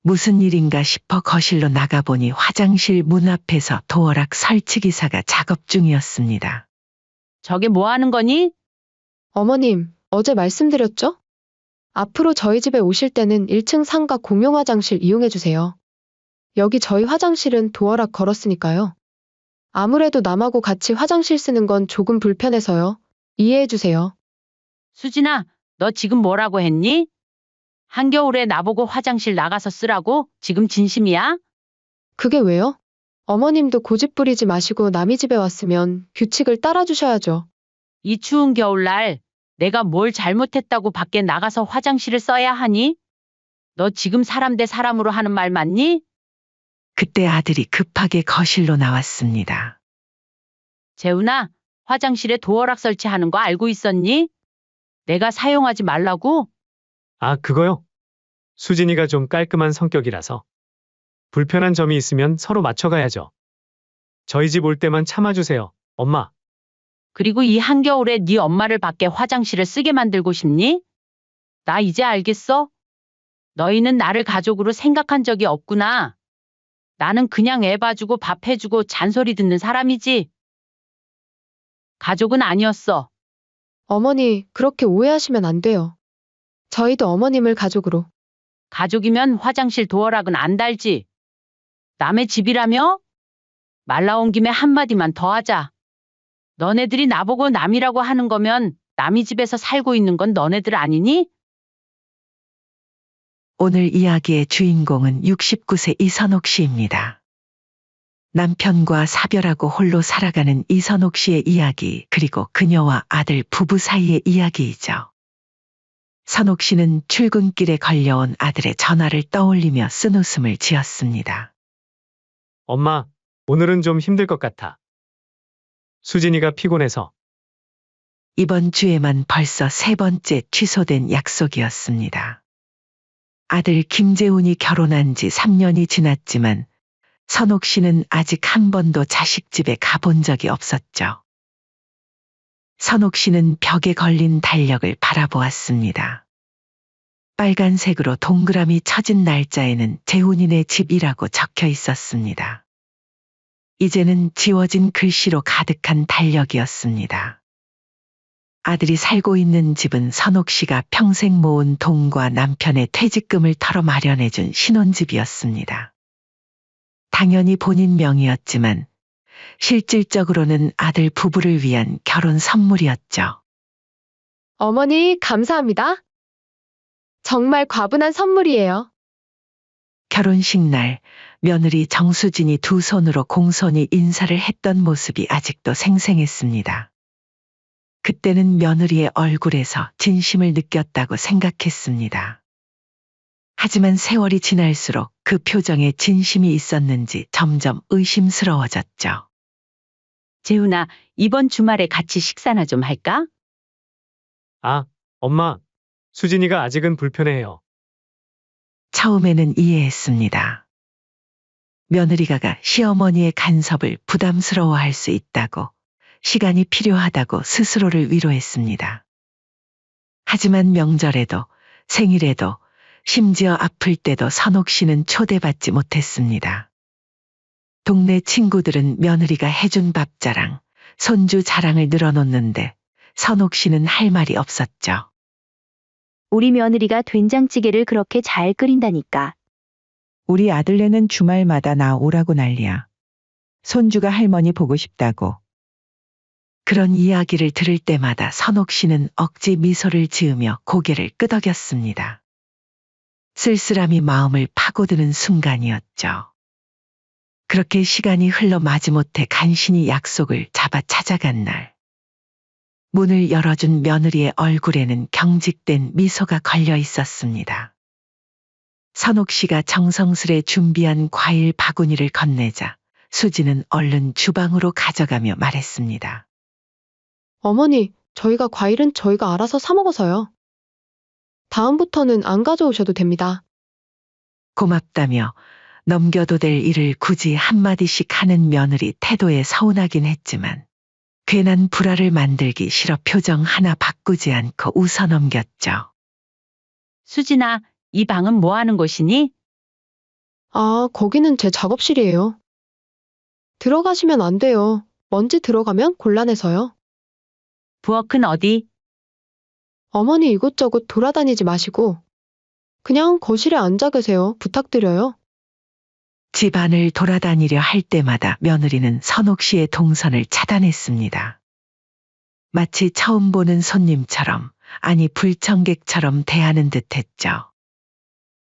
무슨 일인가 싶어 거실로 나가보니 화장실 문 앞에서 도어락 설치기사가 작업 중이었습니다. 저게 뭐 하는 거니? 어머님, 어제 말씀드렸죠? 앞으로 저희 집에 오실 때는 1층 상가 공용 화장실 이용해 주세요. 여기 저희 화장실은 도어락 걸었으니까요. 아무래도 남하고 같이 화장실 쓰는 건 조금 불편해서요. 이해해 주세요. 수진아, 너 지금 뭐라고 했니? 한겨울에 나보고 화장실 나가서 쓰라고? 지금 진심이야? 그게 왜요? 어머님도 고집 부리지 마시고 남의 집에 왔으면 규칙을 따라주셔야죠. 이 추운 겨울날 내가 뭘 잘못했다고 밖에 나가서 화장실을 써야 하니? 너 지금 사람 대 사람으로 하는 말 맞니? 그때 아들이 급하게 거실로 나왔습니다. 재훈아, 화장실에 도어락 설치하는 거 알고 있었니? 내가 사용하지 말라고? 아, 그거요? 수진이가 좀 깔끔한 성격이라서. 불편한 점이 있으면 서로 맞춰가야죠. 저희 집 올 때만 참아주세요, 엄마. 그리고 이 한겨울에 네 엄마를 밖에 화장실을 쓰게 만들고 싶니? 나 이제 알겠어? 너희는 나를 가족으로 생각한 적이 없구나. 나는 그냥 애 봐주고 밥 해주고 잔소리 듣는 사람이지. 가족은 아니었어. 어머니, 그렇게 오해하시면 안 돼요. 저희도 어머님을 가족으로. 가족이면 화장실 도어락은 안 달지. 남의 집이라며? 말 나온 김에 한마디만 더 하자. 너네들이 나보고 남이라고 하는 거면 남의 집에서 살고 있는 건 너네들 아니니? 오늘 이야기의 주인공은 69세 이선옥 씨입니다. 남편과 사별하고 홀로 살아가는 이선옥 씨의 이야기, 그리고 그녀와 아들 부부 사이의 이야기이죠. 선옥 씨는 출근길에 걸려온 아들의 전화를 떠올리며 쓴웃음을 지었습니다. 엄마, 오늘은 좀 힘들 것 같아. 수진이가 피곤해서. 이번 주에만 벌써 3번째 취소된 약속이었습니다. 아들 김재훈이 결혼한 지 3년이 지났지만 선옥 씨는 아직 한 번도 자식 집에 가본 적이 없었죠. 선옥 씨는 벽에 걸린 달력을 바라보았습니다. 빨간색으로 동그라미 쳐진 날짜에는 재훈이네 집이라고 적혀 있었습니다. 이제는 지워진 글씨로 가득한 달력이었습니다. 아들이 살고 있는 집은 선옥 씨가 평생 모은 돈과 남편의 퇴직금을 털어 마련해준 신혼집이었습니다. 당연히 본인 명의였지만 실질적으로는 아들 부부를 위한 결혼 선물이었죠. 어머니, 감사합니다. 정말 과분한 선물이에요. 결혼식 날 며느리 정수진이 두 손으로 공손히 인사를 했던 모습이 아직도 생생했습니다. 그때는 며느리의 얼굴에서 진심을 느꼈다고 생각했습니다. 하지만 세월이 지날수록 그 표정에 진심이 있었는지 점점 의심스러워졌죠. 재훈아, 이번 주말에 같이 식사나 좀 할까? 아, 엄마, 수진이가 아직은 불편해해요. 처음에는 이해했습니다. 며느리가 시어머니의 간섭을 부담스러워할 수 있다고, 시간이 필요하다고 스스로를 위로했습니다. 하지만 명절에도, 생일에도, 심지어 아플 때도 선옥 씨는 초대받지 못했습니다. 동네 친구들은 며느리가 해준 밥자랑, 손주 자랑을 늘어놓는데 선옥 씨는 할 말이 없었죠. 우리 며느리가 된장찌개를 그렇게 잘 끓인다니까. 우리 아들네는 주말마다 나 오라고 난리야. 손주가 할머니 보고 싶다고. 그런 이야기를 들을 때마다 선옥 씨는 억지 미소를 지으며 고개를 끄덕였습니다. 쓸쓸함이 마음을 파고드는 순간이었죠. 그렇게 시간이 흘러 마지못해 간신히 약속을 잡아 찾아간 날. 문을 열어준 며느리의 얼굴에는 경직된 미소가 걸려 있었습니다. 선옥 씨가 정성스레 준비한 과일 바구니를 건네자 수지는 얼른 주방으로 가져가며 말했습니다. 어머니, 저희가 과일은 저희가 알아서 사 먹어서요. 다음부터는 안 가져오셔도 됩니다. 고맙다며 넘겨도 될 일을 굳이 한마디씩 하는 며느리 태도에 서운하긴 했지만 괜한 불화를 만들기 싫어 표정 하나 바꾸지 않고 웃어 넘겼죠. 수진아, 이 방은 뭐 하는 곳이니? 아, 거기는 제 작업실이에요. 들어가시면 안 돼요. 먼지 들어가면 곤란해서요. 부엌은 어디? 어머니 이곳저곳 돌아다니지 마시고 그냥 거실에 앉아 계세요. 부탁드려요. 집안을 돌아다니려 할 때마다 며느리는 선옥 씨의 동선을 차단했습니다. 마치 처음 보는 손님처럼, 아니 불청객처럼 대하는 듯했죠.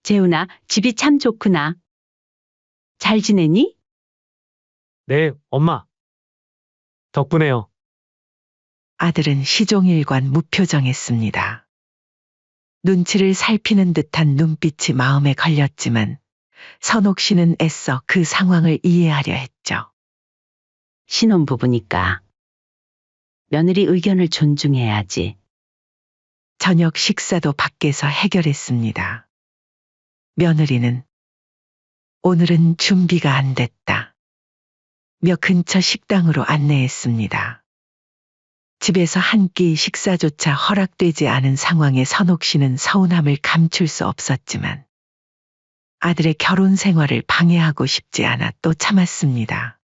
재훈아, 집이 참 좋구나. 잘 지내니? 네, 엄마. 덕분에요. 아들은 시종일관 무표정했습니다. 눈치를 살피는 듯한 눈빛이 마음에 걸렸지만 선옥 씨는 애써 그 상황을 이해하려 했죠. 신혼부부니까. 며느리 의견을 존중해야지. 저녁 식사도 밖에서 해결했습니다. 며느리는 오늘은 준비가 안 됐다. 며 근처 식당으로 안내했습니다. 집에서 한 끼 식사조차 허락되지 않은 상황에 선옥 씨는 서운함을 감출 수 없었지만 아들의 결혼 생활을 방해하고 싶지 않아 또 참았습니다.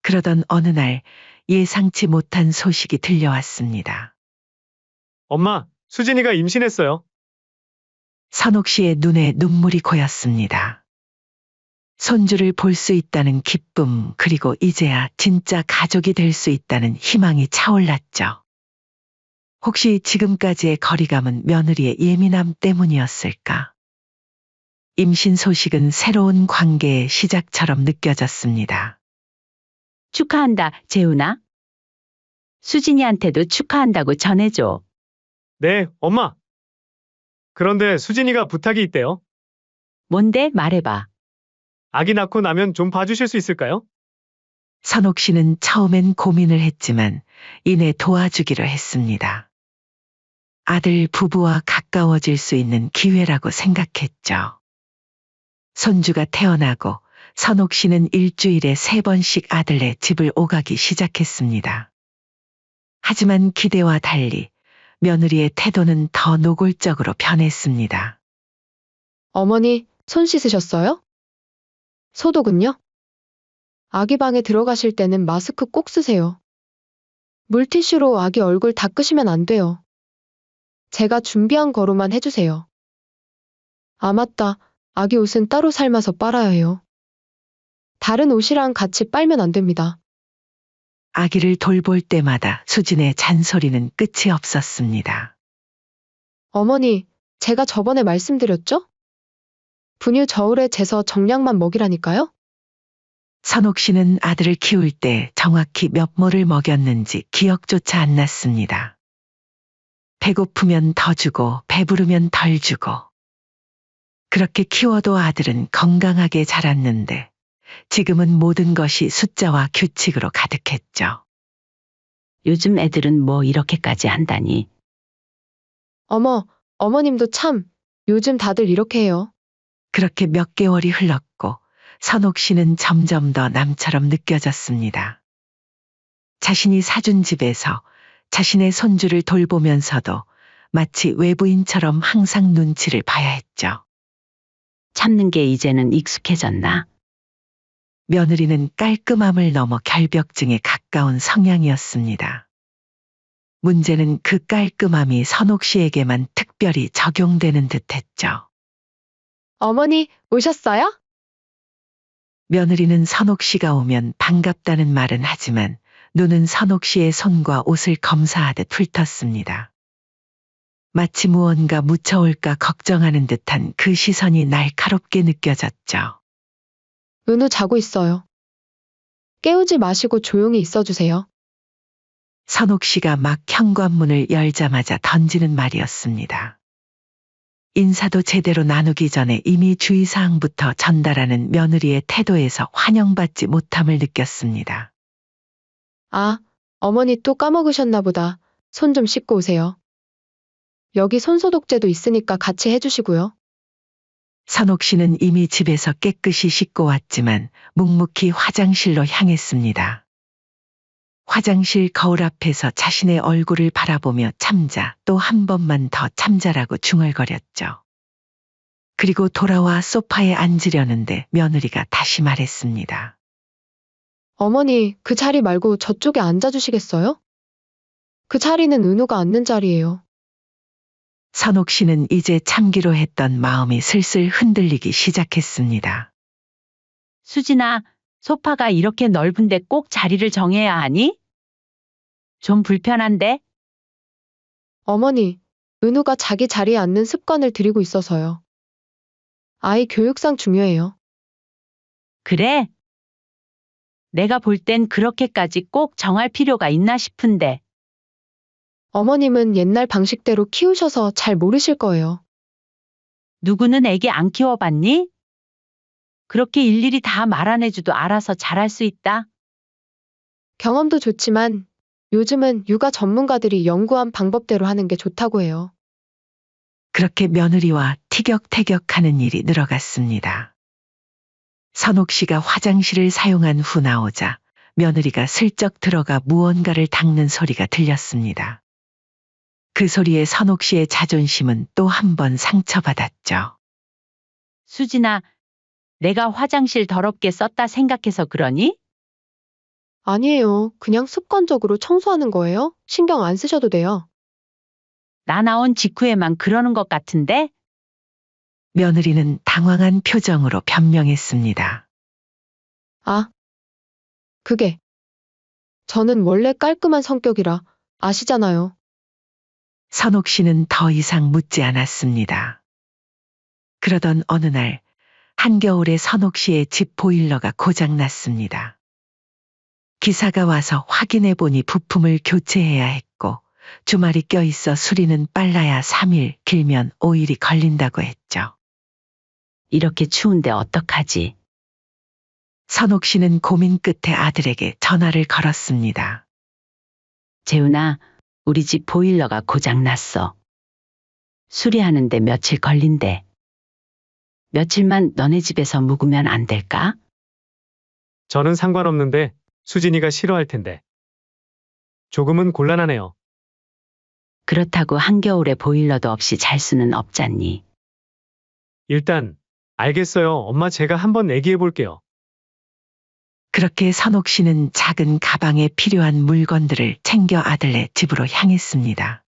그러던 어느 날 예상치 못한 소식이 들려왔습니다. 엄마, 수진이가 임신했어요. 선옥 씨의 눈에 눈물이 고였습니다. 손주를 볼 수 있다는 기쁨, 그리고 이제야 진짜 가족이 될 수 있다는 희망이 차올랐죠. 혹시 지금까지의 거리감은 며느리의 예민함 때문이었을까? 임신 소식은 새로운 관계의 시작처럼 느껴졌습니다. 축하한다, 재훈아. 수진이한테도 축하한다고 전해줘. 네, 엄마. 그런데 수진이가 부탁이 있대요. 뭔데? 말해봐. 아기 낳고 나면 좀 봐주실 수 있을까요? 선옥 씨는 처음엔 고민을 했지만 이내 도와주기로 했습니다. 아들 부부와 가까워질 수 있는 기회라고 생각했죠. 손주가 태어나고 선옥 씨는 일주일에 3번씩 아들네 집을 오가기 시작했습니다. 하지만 기대와 달리 며느리의 태도는 더 노골적으로 변했습니다. 어머니, 손 씻으셨어요? 소독은요? 아기 방에 들어가실 때는 마스크 꼭 쓰세요. 물티슈로 아기 얼굴 닦으시면 안 돼요. 제가 준비한 거로만 해주세요. 아, 맞다. 아기 옷은 따로 삶아서 빨아야 해요. 다른 옷이랑 같이 빨면 안 됩니다. 아기를 돌볼 때마다 수진의 잔소리는 끝이 없었습니다. 어머니, 제가 저번에 말씀드렸죠? 분유 저울에 재서 정량만 먹이라니까요? 선옥 씨는 아들을 키울 때 정확히 몇 모를 먹였는지 기억조차 안 났습니다. 배고프면 더 주고 배부르면 덜 주고. 그렇게 키워도 아들은 건강하게 자랐는데 지금은 모든 것이 숫자와 규칙으로 가득했죠. 요즘 애들은 뭐 이렇게까지 한다니. 어머님도 참, 요즘 다들 이렇게 해요. 그렇게 몇 개월이 흘렀고 선옥 씨는 점점 더 남처럼 느껴졌습니다. 자신이 사준 집에서 자신의 손주를 돌보면서도 마치 외부인처럼 항상 눈치를 봐야 했죠. 참는 게 이제는 익숙해졌나? 며느리는 깔끔함을 넘어 결벽증에 가까운 성향이었습니다. 문제는 그 깔끔함이 선옥 씨에게만 특별히 적용되는 듯했죠. 어머니, 오셨어요? 며느리는 선옥 씨가 오면 반갑다는 말은 하지만 눈은 선옥 씨의 손과 옷을 검사하듯 훑었습니다. 마치 무언가 묻혀올까 걱정하는 듯한 그 시선이 날카롭게 느껴졌죠. 은우 자고 있어요. 깨우지 마시고 조용히 있어주세요. 선옥 씨가 막 현관문을 열자마자 던지는 말이었습니다. 인사도 제대로 나누기 전에 이미 주의사항부터 전달하는 며느리의 태도에서 환영받지 못함을 느꼈습니다. 아, 어머니 또 까먹으셨나 보다. 손 좀 씻고 오세요. 여기 손소독제도 있으니까 같이 해주시고요. 선옥 씨는 이미 집에서 깨끗이 씻고 왔지만 묵묵히 화장실로 향했습니다. 화장실 거울 앞에서 자신의 얼굴을 바라보며 참자, 또 한 번만 더 참자라고 중얼거렸죠. 그리고 돌아와 소파에 앉으려는데 며느리가 다시 말했습니다. 어머니, 그 자리 말고 저쪽에 앉아주시겠어요? 그 자리는 은우가 앉는 자리예요. 선옥 씨는 이제 참기로 했던 마음이 슬슬 흔들리기 시작했습니다. 수진아, 소파가 이렇게 넓은데 꼭 자리를 정해야 하니? 좀 불편한데? 어머니, 은우가 자기 자리에 앉는 습관을 들이고 있어서요. 아이 교육상 중요해요. 그래? 내가 볼 땐 그렇게까지 꼭 정할 필요가 있나 싶은데. 어머님은 옛날 방식대로 키우셔서 잘 모르실 거예요. 누구는 애기 안 키워봤니? 그렇게 일일이 다 말 안 해줘도 알아서 잘할 수 있다. 경험도 좋지만 요즘은 육아 전문가들이 연구한 방법대로 하는 게 좋다고 해요. 그렇게 며느리와 티격태격하는 일이 늘어갔습니다. 선옥 씨가 화장실을 사용한 후 나오자 며느리가 슬쩍 들어가 무언가를 닦는 소리가 들렸습니다. 그 소리에 선옥 씨의 자존심은 또 한 번 상처받았죠. 수진아, 내가 화장실 더럽게 썼다 생각해서 그러니? 아니에요. 그냥 습관적으로 청소하는 거예요. 신경 안 쓰셔도 돼요. 나 나온 직후에만 그러는 것 같은데? 며느리는 당황한 표정으로 변명했습니다. 아, 그게. 저는 원래 깔끔한 성격이라 아시잖아요. 선옥 씨는 더 이상 묻지 않았습니다. 그러던 어느 날 한겨울에 선옥 씨의 집 보일러가 고장났습니다. 기사가 와서 확인해 보니 부품을 교체해야 했고 주말이 껴있어 수리는 빨라야 3일, 길면 5일이 걸린다고 했죠. 이렇게 추운데 어떡하지? 선옥 씨는 고민 끝에 아들에게 전화를 걸었습니다. 재훈아, 우리 집 보일러가 고장났어. 수리하는데 며칠 걸린대. 며칠만 너네 집에서 묵으면 안 될까? 저는 상관없는데 수진이가 싫어할 텐데. 조금은 곤란하네요. 그렇다고 한겨울에 보일러도 없이 잘 수는 없잖니. 일단 알겠어요. 엄마 제가 한번 얘기해 볼게요. 그렇게 선옥 씨는 작은 가방에 필요한 물건들을 챙겨 아들네 집으로 향했습니다.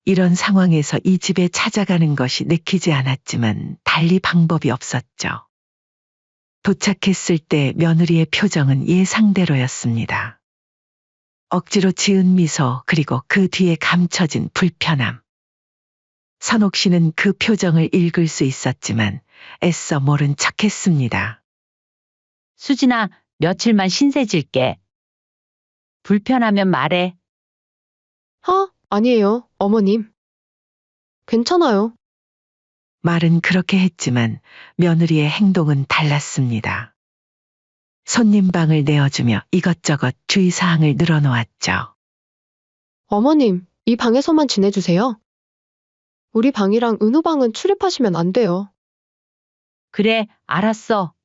이런 상황에서 이 집에 찾아가는 것이 내키지 않았지만 달리 방법이 없었죠. 도착했을 때 며느리의 표정은 예상대로였습니다. 억지로 지은 미소 그리고 그 뒤에 감춰진 불편함. 선옥 씨는 그 표정을 읽을 수 있었지만 애써 모른 척했습니다. 수진아, 며칠만 신세질게. 불편하면 말해. 아니에요, 어머님. 괜찮아요. 말은 그렇게 했지만 며느리의 행동은 달랐습니다. 손님 방을 내어주며 이것저것 주의사항을 늘어놓았죠. 어머님, 이 방에서만 지내주세요. 우리 방이랑 은우 방은 출입하시면 안 돼요. 그래, 알았어.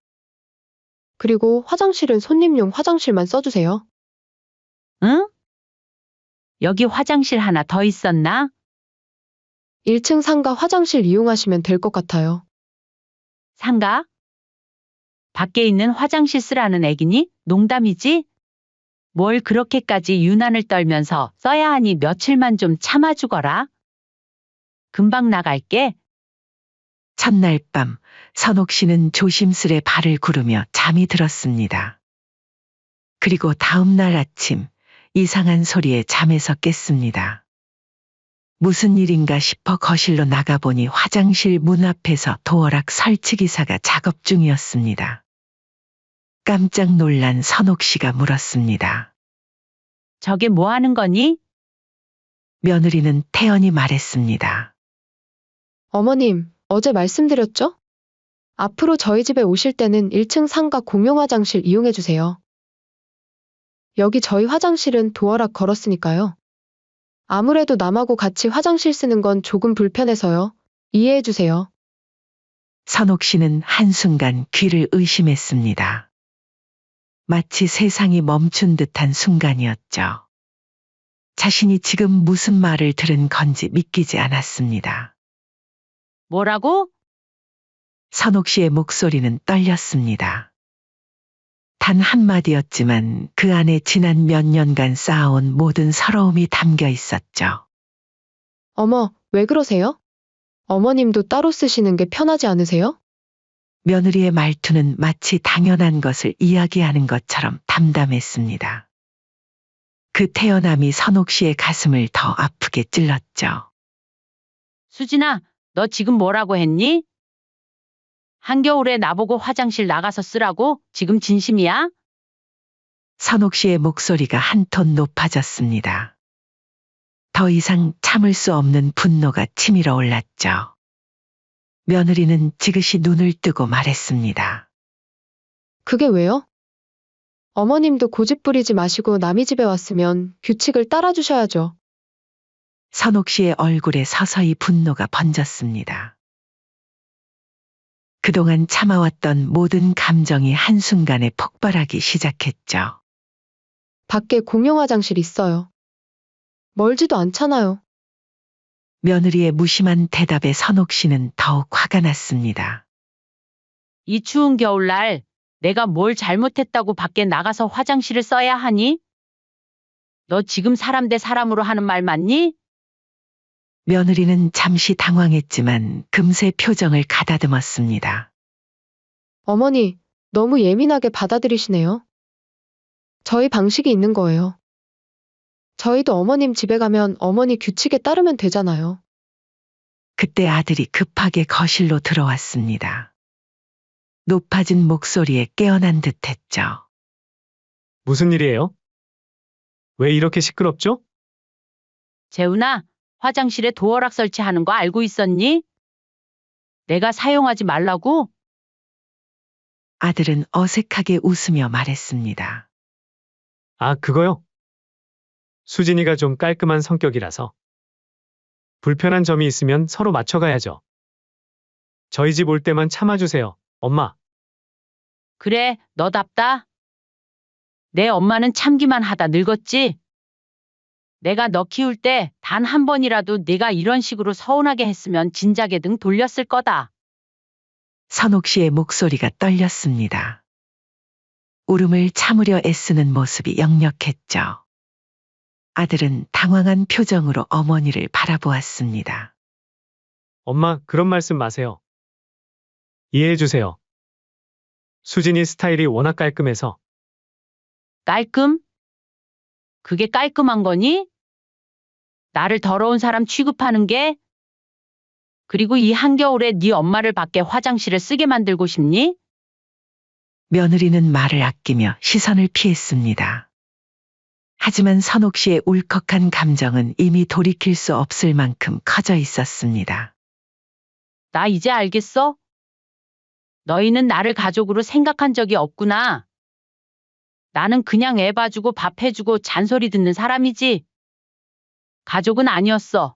그리고 화장실은 손님용 화장실만 써주세요. 응? 여기 화장실 하나 더 있었나? 1층 상가 화장실 이용하시면 될 것 같아요. 상가? 밖에 있는 화장실 쓰라는 애기니? 농담이지? 뭘 그렇게까지 유난을 떨면서 써야 하니 며칠만 좀 참아주거라. 금방 나갈게. 첫날 밤 선옥 씨는 조심스레 발을 구르며 잠이 들었습니다. 그리고 다음 날 아침 이상한 소리에 잠에서 깼습니다. 무슨 일인가 싶어 거실로 나가보니 화장실 문 앞에서 도어락 설치기사가 작업 중이었습니다. 깜짝 놀란 선옥 씨가 물었습니다. 저게 뭐 하는 거니? 며느리는 태연히 말했습니다. 어머님, 어제 말씀드렸죠? 앞으로 저희 집에 오실 때는 1층 상가 공용 화장실 이용해주세요. 여기 저희 화장실은 도어락 걸었으니까요. 아무래도 남하고 같이 화장실 쓰는 건 조금 불편해서요. 이해해주세요. 선옥 씨는 한순간 귀를 의심했습니다. 마치 세상이 멈춘 듯한 순간이었죠. 자신이 지금 무슨 말을 들은 건지 믿기지 않았습니다. 뭐라고? 선옥 씨의 목소리는 떨렸습니다. 단 한마디였지만 그 안에 지난 몇 년간 쌓아온 모든 서러움이 담겨 있었죠. 어머, 왜 그러세요? 어머님도 따로 쓰시는 게 편하지 않으세요? 며느리의 말투는 마치 당연한 것을 이야기하는 것처럼 담담했습니다. 그 태어남이 선옥 씨의 가슴을 더 아프게 찔렀죠. 수진아, 너 지금 뭐라고 했니? 한겨울에 나보고 화장실 나가서 쓰라고? 지금 진심이야? 선옥 씨의 목소리가 한 톤 높아졌습니다. 더 이상 참을 수 없는 분노가 치밀어 올랐죠. 며느리는 지그시 눈을 뜨고 말했습니다. 그게 왜요? 어머님도 고집 부리지 마시고 남의 집에 왔으면 규칙을 따라주셔야죠. 선옥 씨의 얼굴에 서서히 분노가 번졌습니다. 그동안 참아왔던 모든 감정이 한순간에 폭발하기 시작했죠. 밖에 공용 화장실 있어요. 멀지도 않잖아요. 며느리의 무심한 대답에 선옥 씨는 더욱 화가 났습니다. 이 추운 겨울날 내가 뭘 잘못했다고 밖에 나가서 화장실을 써야 하니? 너 지금 사람 대 사람으로 하는 말 맞니? 며느리는 잠시 당황했지만 금세 표정을 가다듬었습니다. 어머니, 너무 예민하게 받아들이시네요. 저희 방식이 있는 거예요. 저희도 어머님 집에 가면 어머니 규칙에 따르면 되잖아요. 그때 아들이 급하게 거실로 들어왔습니다. 높아진 목소리에 깨어난 듯했죠. 무슨 일이에요? 왜 이렇게 시끄럽죠? 재훈아, 화장실에 도어락 설치하는 거 알고 있었니? 내가 사용하지 말라고? 아들은 어색하게 웃으며 말했습니다. 아, 그거요? 수진이가 좀 깔끔한 성격이라서. 불편한 점이 있으면 서로 맞춰가야죠. 저희 집 올 때만 참아주세요, 엄마. 그래, 너답다. 내 엄마는 참기만 하다 늙었지? 내가 너 키울 때 단 한 번이라도 네가 이런 식으로 서운하게 했으면 진작에 등 돌렸을 거다. 선옥 씨의 목소리가 떨렸습니다. 울음을 참으려 애쓰는 모습이 역력했죠. 아들은 당황한 표정으로 어머니를 바라보았습니다. 엄마, 그런 말씀 마세요. 이해해주세요. 수진이 스타일이 워낙 깔끔해서. 깔끔? 그게 깔끔한 거니? 나를 더러운 사람 취급하는 게? 그리고 이 한겨울에 네 엄마를 밖에 화장실을 쓰게 만들고 싶니? 며느리는 말을 아끼며 시선을 피했습니다. 하지만 선옥 씨의 울컥한 감정은 이미 돌이킬 수 없을 만큼 커져 있었습니다. 나 이제 알겠어? 너희는 나를 가족으로 생각한 적이 없구나. 나는 그냥 애 봐주고 밥 해주고 잔소리 듣는 사람이지. 가족은 아니었어.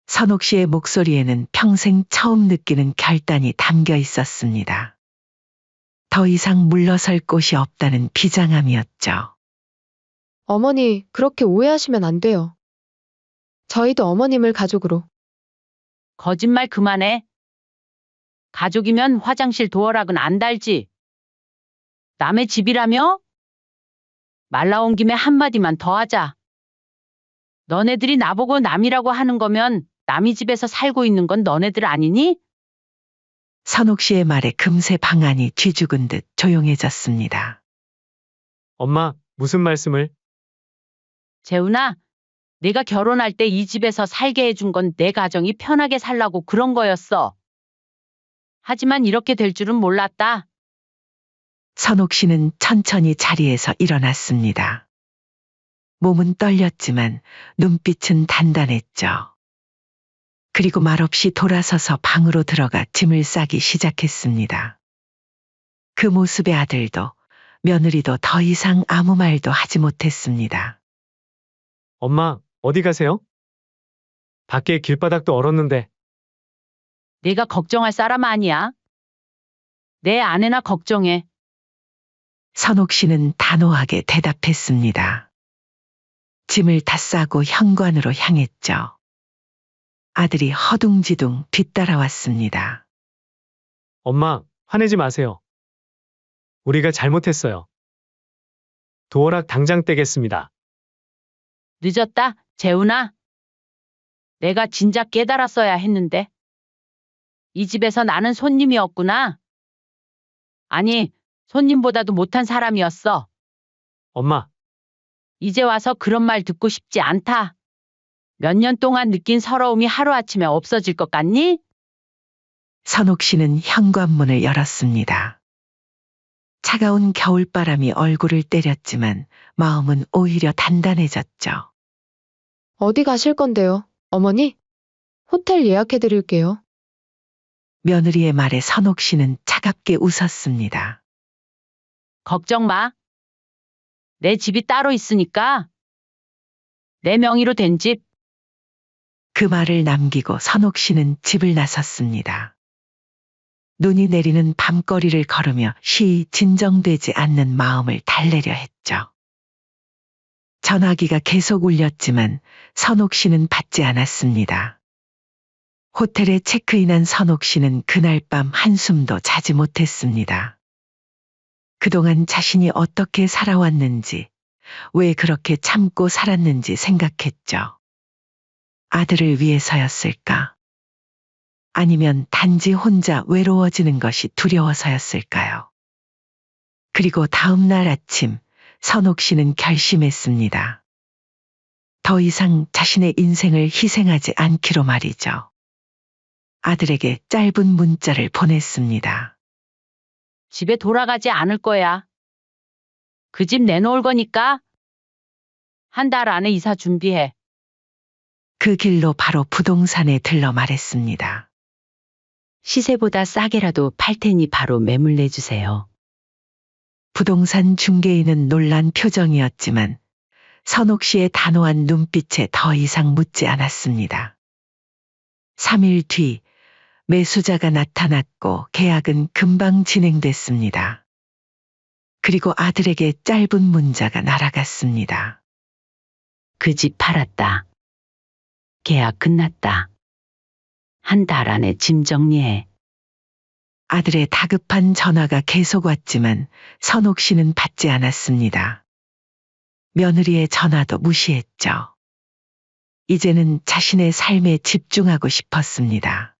선옥 씨의 목소리에는 평생 처음 느끼는 결단이 담겨 있었습니다. 더 이상 물러설 곳이 없다는 비장함이었죠. 어머니, 그렇게 오해하시면 안 돼요. 저희도 어머님을 가족으로. 거짓말 그만해. 가족이면 화장실 도어락은 안 달지. 남의 집이라며? 말 나온 김에 한마디만 더 하자. 너네들이 나보고 남이라고 하는 거면 남의 집에서 살고 있는 건 너네들 아니니? 선옥 씨의 말에 금세 방안이 쥐죽은 듯 조용해졌습니다. 엄마, 무슨 말씀을? 재훈아, 내가 결혼할 때 이 집에서 살게 해준 건 내 가정이 편하게 살라고 그런 거였어. 하지만 이렇게 될 줄은 몰랐다. 선옥 씨는 천천히 자리에서 일어났습니다. 몸은 떨렸지만 눈빛은 단단했죠. 그리고 말없이 돌아서서 방으로 들어가 짐을 싸기 시작했습니다. 그 모습에 아들도 며느리도 더 이상 아무 말도 하지 못했습니다. 엄마, 어디 가세요? 밖에 길바닥도 얼었는데. 내가 걱정할 사람 아니야. 내 아내나 걱정해. 선옥 씨는 단호하게 대답했습니다. 짐을 다 싸고 현관으로 향했죠. 아들이 허둥지둥 뒤따라왔습니다. 엄마, 화내지 마세요. 우리가 잘못했어요. 도어락 당장 떼겠습니다. 늦었다, 재훈아. 내가 진작 깨달았어야 했는데. 이 집에서 나는 손님이었구나. 아니, 손님보다도 못한 사람이었어. 엄마, 이제 와서 그런 말 듣고 싶지 않다. 몇 년 동안 느낀 서러움이 하루아침에 없어질 것 같니? 선옥 씨는 현관문을 열었습니다. 차가운 겨울바람이 얼굴을 때렸지만 마음은 오히려 단단해졌죠. 어디 가실 건데요? 어머니? 호텔 예약해 드릴게요. 며느리의 말에 선옥 씨는 차갑게 웃었습니다. 걱정 마. 내 집이 따로 있으니까. 내 명의로 된 집. 그 말을 남기고 선옥 씨는 집을 나섰습니다. 눈이 내리는 밤거리를 걸으며 쉬이 진정되지 않는 마음을 달래려 했죠. 전화기가 계속 울렸지만 선옥 씨는 받지 않았습니다. 호텔에 체크인한 선옥 씨는 그날 밤 한숨도 자지 못했습니다. 그동안 자신이 어떻게 살아왔는지, 왜 그렇게 참고 살았는지 생각했죠. 아들을 위해서였을까? 아니면 단지 혼자 외로워지는 것이 두려워서였을까요? 그리고 다음 날 아침, 선옥 씨는 결심했습니다. 더 이상 자신의 인생을 희생하지 않기로 말이죠. 아들에게 짧은 문자를 보냈습니다. 집에 돌아가지 않을 거야. 그 집 내놓을 거니까. 한 달 안에 이사 준비해. 그 길로 바로 부동산에 들러 말했습니다. 시세보다 싸게라도 팔 테니 바로 매물 내주세요. 부동산 중개인은 놀란 표정이었지만 선옥 씨의 단호한 눈빛에 더 이상 묻지 않았습니다. 3일 뒤 매수자가 나타났고 계약은 금방 진행됐습니다. 그리고 아들에게 짧은 문자가 날아갔습니다. 그 집 팔았다. 계약 끝났다. 한 달 안에 짐 정리해. 아들의 다급한 전화가 계속 왔지만 선옥 씨는 받지 않았습니다. 며느리의 전화도 무시했죠. 이제는 자신의 삶에 집중하고 싶었습니다.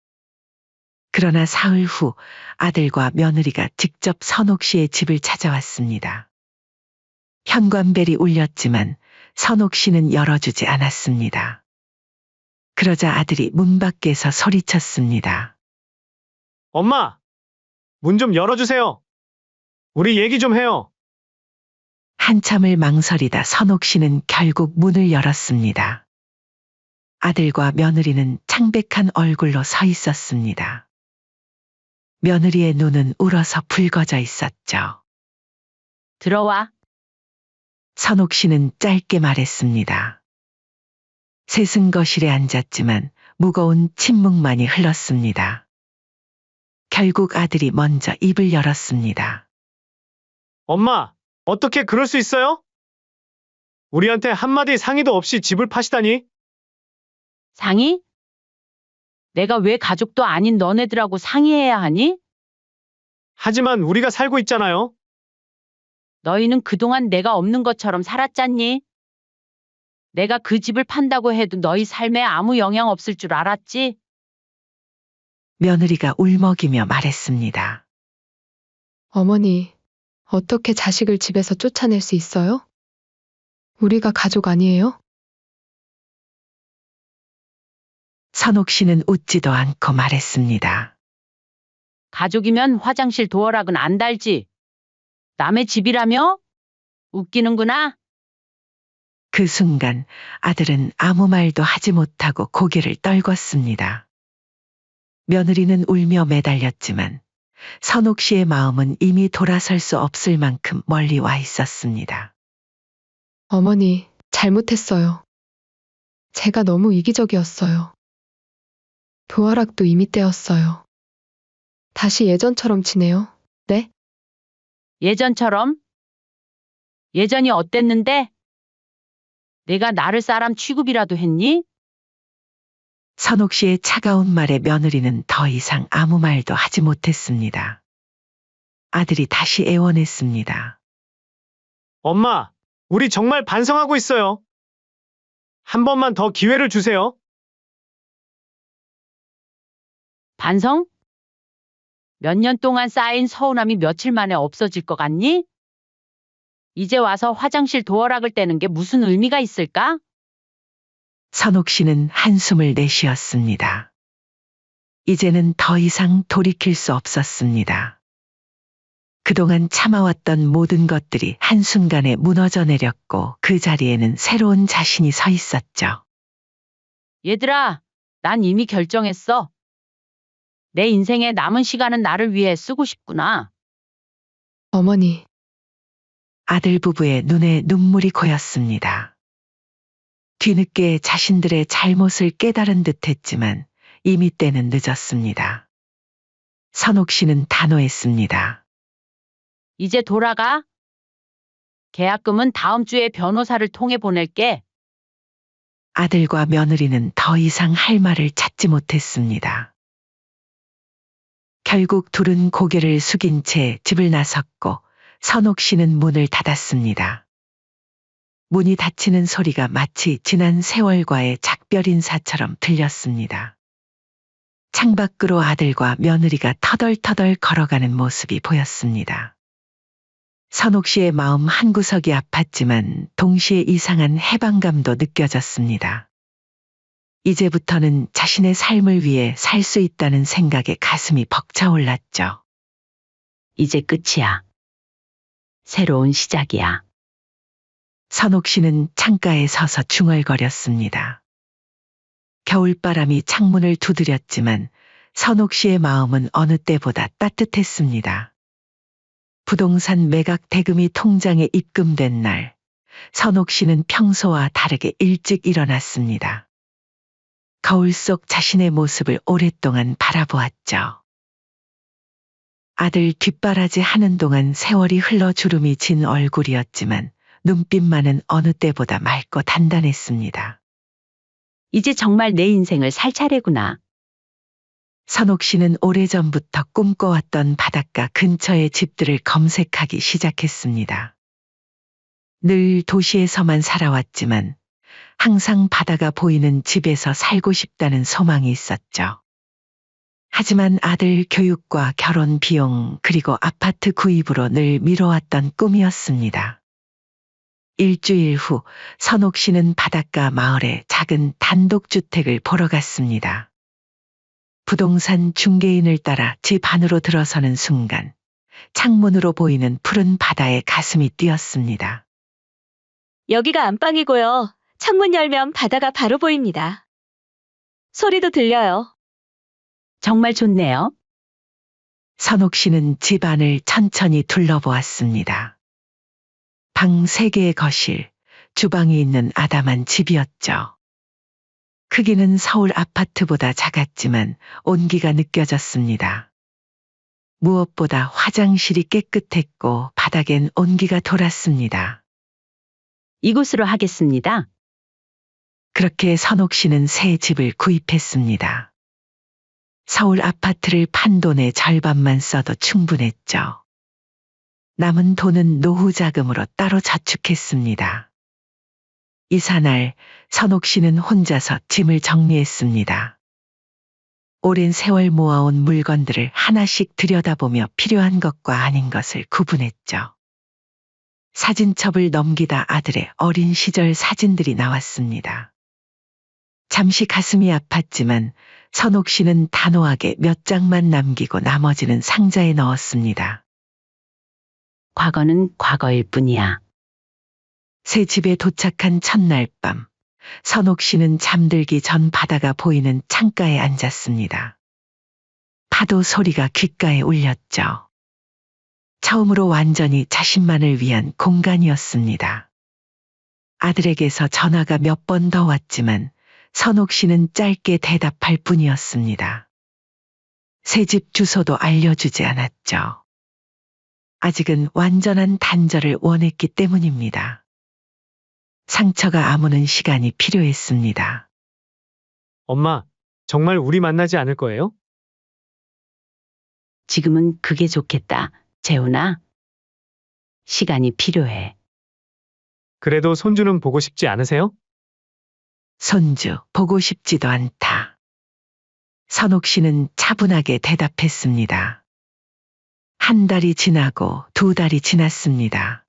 그러나 사흘 후 아들과 며느리가 직접 선옥 씨의 집을 찾아왔습니다. 현관벨이 울렸지만 선옥 씨는 열어주지 않았습니다. 그러자 아들이 문 밖에서 소리쳤습니다. 엄마! 문 좀 열어주세요. 우리 얘기 좀 해요. 한참을 망설이다 선옥 씨는 결국 문을 열었습니다. 아들과 며느리는 창백한 얼굴로 서 있었습니다. 며느리의 눈은 울어서 붉어져 있었죠. 들어와. 선옥 씨는 짧게 말했습니다. 셋은 거실에 앉았지만 무거운 침묵만이 흘렀습니다. 결국 아들이 먼저 입을 열었습니다. 엄마, 어떻게 그럴 수 있어요? 우리한테 한마디 상의도 없이 집을 파시다니? 상의? 내가 왜 가족도 아닌 너네들하고 상의해야 하니? 하지만 우리가 살고 있잖아요. 너희는 그동안 내가 없는 것처럼 살았잖니? 내가 그 집을 판다고 해도 너희 삶에 아무 영향 없을 줄 알았지? 며느리가 울먹이며 말했습니다. 어머니, 어떻게 자식을 집에서 쫓아낼 수 있어요? 우리가 가족 아니에요? 선옥 씨는 웃지도 않고 말했습니다. 가족이면 화장실 도어락은 안 달지. 남의 집이라며? 웃기는구나. 그 순간 아들은 아무 말도 하지 못하고 고개를 떨궜습니다. 며느리는 울며 매달렸지만 선옥 씨의 마음은 이미 돌아설 수 없을 만큼 멀리 와 있었습니다. 어머니, 잘못했어요. 제가 너무 이기적이었어요. 도어락도 이미 떼었어요. 다시 예전처럼 지내요. 네? 예전처럼? 예전이 어땠는데? 내가 나를 사람 취급이라도 했니? 선옥 씨의 차가운 말에 며느리는 더 이상 아무 말도 하지 못했습니다. 아들이 다시 애원했습니다. 엄마, 우리 정말 반성하고 있어요. 한 번만 더 기회를 주세요. 반성? 몇 년 동안 쌓인 서운함이 며칠 만에 없어질 것 같니? 이제 와서 화장실 도어락을 떼는 게 무슨 의미가 있을까? 선옥 씨는 한숨을 내쉬었습니다. 이제는 더 이상 돌이킬 수 없었습니다. 그동안 참아왔던 모든 것들이 한순간에 무너져 내렸고 그 자리에는 새로운 자신이 서 있었죠. 얘들아, 난 이미 결정했어. 내 인생의 남은 시간은 나를 위해 쓰고 싶구나. 어머니, 아들 부부의 눈에 눈물이 고였습니다. 뒤늦게 자신들의 잘못을 깨달은 듯 했지만 이미 때는 늦었습니다. 선옥 씨는 단호했습니다. 이제 돌아가. 계약금은 다음 주에 변호사를 통해 보낼게. 아들과 며느리는 더 이상 할 말을 찾지 못했습니다. 결국 둘은 고개를 숙인 채 집을 나섰고 선옥 씨는 문을 닫았습니다. 문이 닫히는 소리가 마치 지난 세월과의 작별 인사처럼 들렸습니다. 창밖으로 아들과 며느리가 터덜터덜 걸어가는 모습이 보였습니다. 선옥 씨의 마음 한구석이 아팠지만 동시에 이상한 해방감도 느껴졌습니다. 이제부터는 자신의 삶을 위해 살 수 있다는 생각에 가슴이 벅차올랐죠. 이제 끝이야. 새로운 시작이야. 선옥 씨는 창가에 서서 중얼거렸습니다. 겨울바람이 창문을 두드렸지만 선옥 씨의 마음은 어느 때보다 따뜻했습니다. 부동산 매각 대금이 통장에 입금된 날, 선옥 씨는 평소와 다르게 일찍 일어났습니다. 거울 속 자신의 모습을 오랫동안 바라보았죠. 아들 뒷바라지 하는 동안 세월이 흘러 주름이 진 얼굴이었지만 눈빛만은 어느 때보다 맑고 단단했습니다. 이제 정말 내 인생을 살 차례구나. 선옥 씨는 오래전부터 꿈꿔왔던 바닷가 근처의 집들을 검색하기 시작했습니다. 늘 도시에서만 살아왔지만 항상 바다가 보이는 집에서 살고 싶다는 소망이 있었죠. 하지만 아들 교육과 결혼 비용 그리고 아파트 구입으로 늘 미뤄왔던 꿈이었습니다. 일주일 후 선옥 씨는 바닷가 마을에 작은 단독주택을 보러 갔습니다. 부동산 중개인을 따라 집 안으로 들어서는 순간 창문으로 보이는 푸른 바다에 가슴이 뛰었습니다. 여기가 안방이고요. 창문 열면 바다가 바로 보입니다. 소리도 들려요. 정말 좋네요. 선옥 씨는 집 안을 천천히 둘러보았습니다. 방 3개의 거실, 주방이 있는 아담한 집이었죠. 크기는 서울 아파트보다 작았지만 온기가 느껴졌습니다. 무엇보다 화장실이 깨끗했고 바닥엔 온기가 돌았습니다. 이곳으로 하겠습니다. 그렇게 선옥 씨는 새 집을 구입했습니다. 서울 아파트를 판 돈의 절반만 써도 충분했죠. 남은 돈은 노후 자금으로 따로 저축했습니다. 이사날 선옥 씨는 혼자서 짐을 정리했습니다. 오랜 세월 모아온 물건들을 하나씩 들여다보며 필요한 것과 아닌 것을 구분했죠. 사진첩을 넘기다 아들의 어린 시절 사진들이 나왔습니다. 잠시 가슴이 아팠지만 선옥 씨는 단호하게 몇 장만 남기고 나머지는 상자에 넣었습니다. 과거는 과거일 뿐이야. 새 집에 도착한 첫날 밤, 선옥 씨는 잠들기 전 바다가 보이는 창가에 앉았습니다. 파도 소리가 귓가에 울렸죠. 처음으로 완전히 자신만을 위한 공간이었습니다. 아들에게서 전화가 몇 번 더 왔지만 선옥 씨는 짧게 대답할 뿐이었습니다. 새 집 주소도 알려주지 않았죠. 아직은 완전한 단절을 원했기 때문입니다. 상처가 아무는 시간이 필요했습니다. 엄마, 정말 우리 만나지 않을 거예요? 지금은 그게 좋겠다. 재훈아. 시간이 필요해. 그래도 손주는 보고 싶지 않으세요? 손주, 보고 싶지도 않다. 선옥 씨는 차분하게 대답했습니다. 한 달이 지나고 두 달이 지났습니다.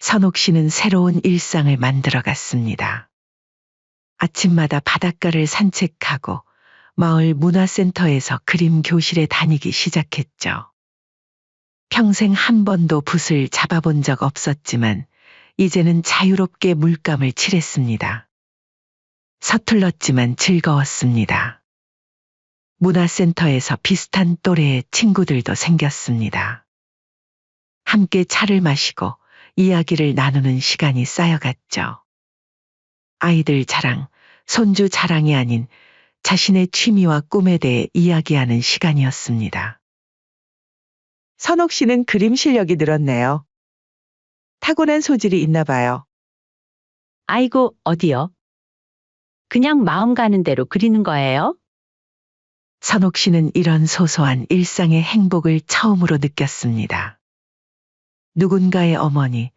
선옥 씨는 새로운 일상을 만들어 갔습니다. 아침마다 바닷가를 산책하고 마을 문화센터에서 그림 교실에 다니기 시작했죠. 평생 한 번도 붓을 잡아본 적 없었지만 이제는 자유롭게 물감을 칠했습니다. 서툴렀지만 즐거웠습니다. 문화센터에서 비슷한 또래의 친구들도 생겼습니다. 함께 차를 마시고 이야기를 나누는 시간이 쌓여갔죠. 아이들 자랑, 손주 자랑이 아닌 자신의 취미와 꿈에 대해 이야기하는 시간이었습니다. 선옥 씨는 그림 실력이 늘었네요. 타고난 소질이 있나 봐요. 아이고, 어디요? 그냥 마음 가는 대로 그리는 거예요? 선옥 씨는 이런 소소한 일상의 행복을 처음으로 느꼈습니다. 누군가의 어머니,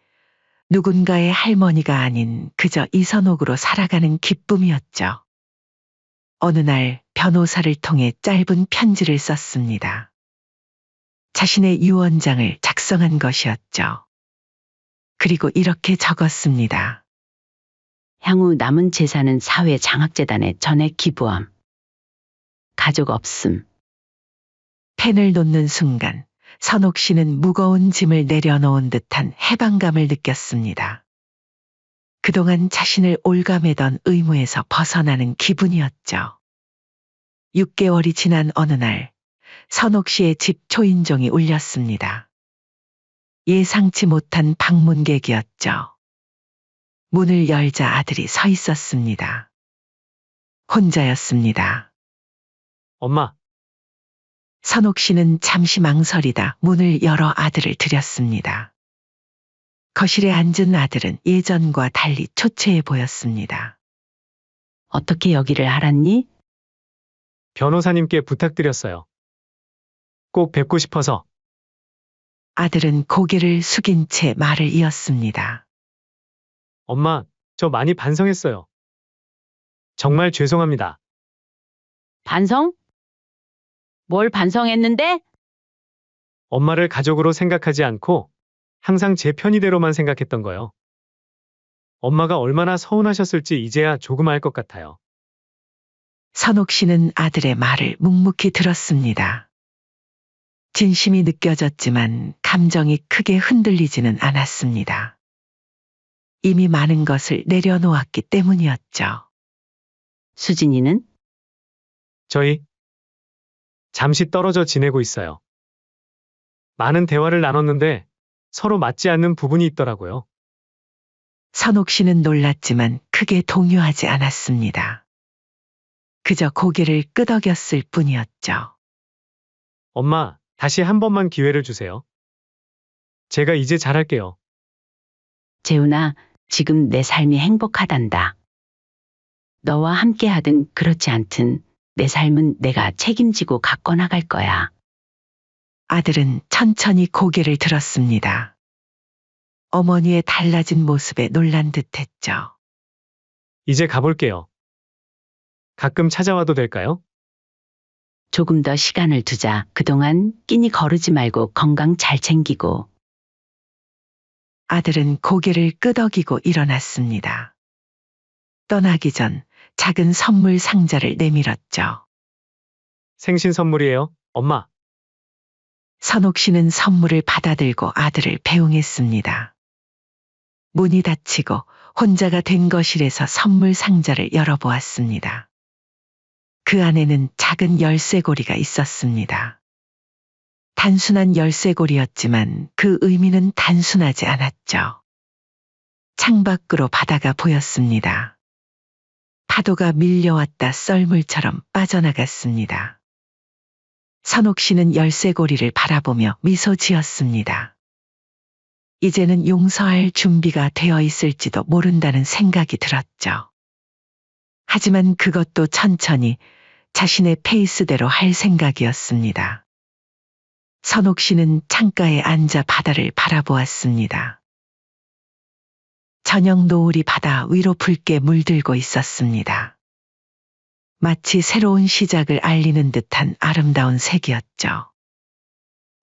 누군가의 할머니가 아닌 그저 이선옥으로 살아가는 기쁨이었죠. 어느 날 변호사를 통해 짧은 편지를 썼습니다. 자신의 유언장을 작성한 것이었죠. 그리고 이렇게 적었습니다. 향후 남은 재산은 사회장학재단에 전액 기부함. 가족 없음. 펜을 놓는 순간 선옥 씨는 무거운 짐을 내려놓은 듯한 해방감을 느꼈습니다. 그동안 자신을 올가매던 의무에서 벗어나는 기분이었죠. 6개월이 지난 어느 날 선옥 씨의 집 초인종이 울렸습니다. 예상치 못한 방문객이었죠. 문을 열자 아들이 서 있었습니다. 혼자였습니다. 엄마, 선옥 씨는 잠시 망설이다 문을 열어 아들을 들였습니다. 거실에 앉은 아들은 예전과 달리 초췌해 보였습니다. 어떻게 여기를 알았니? 변호사님께 부탁드렸어요. 꼭 뵙고 싶어서. 아들은 고개를 숙인 채 말을 이었습니다. 엄마, 저 많이 반성했어요. 정말 죄송합니다. 반성? 뭘 반성했는데? 엄마를 가족으로 생각하지 않고 항상 제 편의대로만 생각했던 거요. 엄마가 얼마나 서운하셨을지 이제야 조금 알 것 같아요. 선옥 씨는 아들의 말을 묵묵히 들었습니다. 진심이 느껴졌지만 감정이 크게 흔들리지는 않았습니다. 이미 많은 것을 내려놓았기 때문이었죠. 수진이는? 저희 잠시 떨어져 지내고 있어요. 많은 대화를 나눴는데 서로 맞지 않는 부분이 있더라고요. 선옥 씨는 놀랐지만 크게 동요하지 않았습니다. 그저 고개를 끄덕였을 뿐이었죠. 엄마, 다시 한 번만 기회를 주세요. 제가 이제 잘할게요. 재훈아, 지금 내 삶이 행복하단다. 너와 함께 하든 그렇지 않든 내 삶은 내가 책임지고 가꿔 나갈 거야. 아들은 천천히 고개를 들었습니다. 어머니의 달라진 모습에 놀란 듯했죠. 이제 가볼게요. 가끔 찾아와도 될까요? 조금 더 시간을 두자. 그동안 끼니 거르지 말고 건강 잘 챙기고. 아들은 고개를 끄덕이고 일어났습니다. 떠나기 전 작은 선물 상자를 내밀었죠. 생신 선물이에요, 엄마. 선옥 씨는 선물을 받아들고 아들을 배웅했습니다. 문이 닫히고 혼자가 된 거실에서 선물 상자를 열어보았습니다. 그 안에는 작은 열쇠고리가 있었습니다. 단순한 열쇠고리였지만 그 의미는 단순하지 않았죠. 창밖으로 바다가 보였습니다. 파도가 밀려왔다 썰물처럼 빠져나갔습니다. 선옥 씨는 열쇠고리를 바라보며 미소 지었습니다. 이제는 용서할 준비가 되어 있을지도 모른다는 생각이 들었죠. 하지만 그것도 천천히 자신의 페이스대로 할 생각이었습니다. 선옥 씨는 창가에 앉아 바다를 바라보았습니다. 저녁 노을이 바다 위로 붉게 물들고 있었습니다. 마치 새로운 시작을 알리는 듯한 아름다운 색이었죠.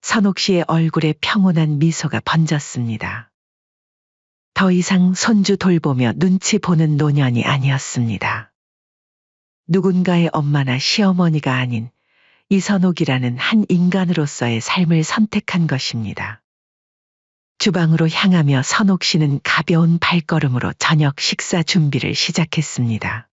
선옥 씨의 얼굴에 평온한 미소가 번졌습니다. 더 이상 손주 돌보며 눈치 보는 노년이 아니었습니다. 누군가의 엄마나 시어머니가 아닌 이선옥이라는 한 인간으로서의 삶을 선택한 것입니다. 주방으로 향하며 선옥 씨는 가벼운 발걸음으로 저녁 식사 준비를 시작했습니다.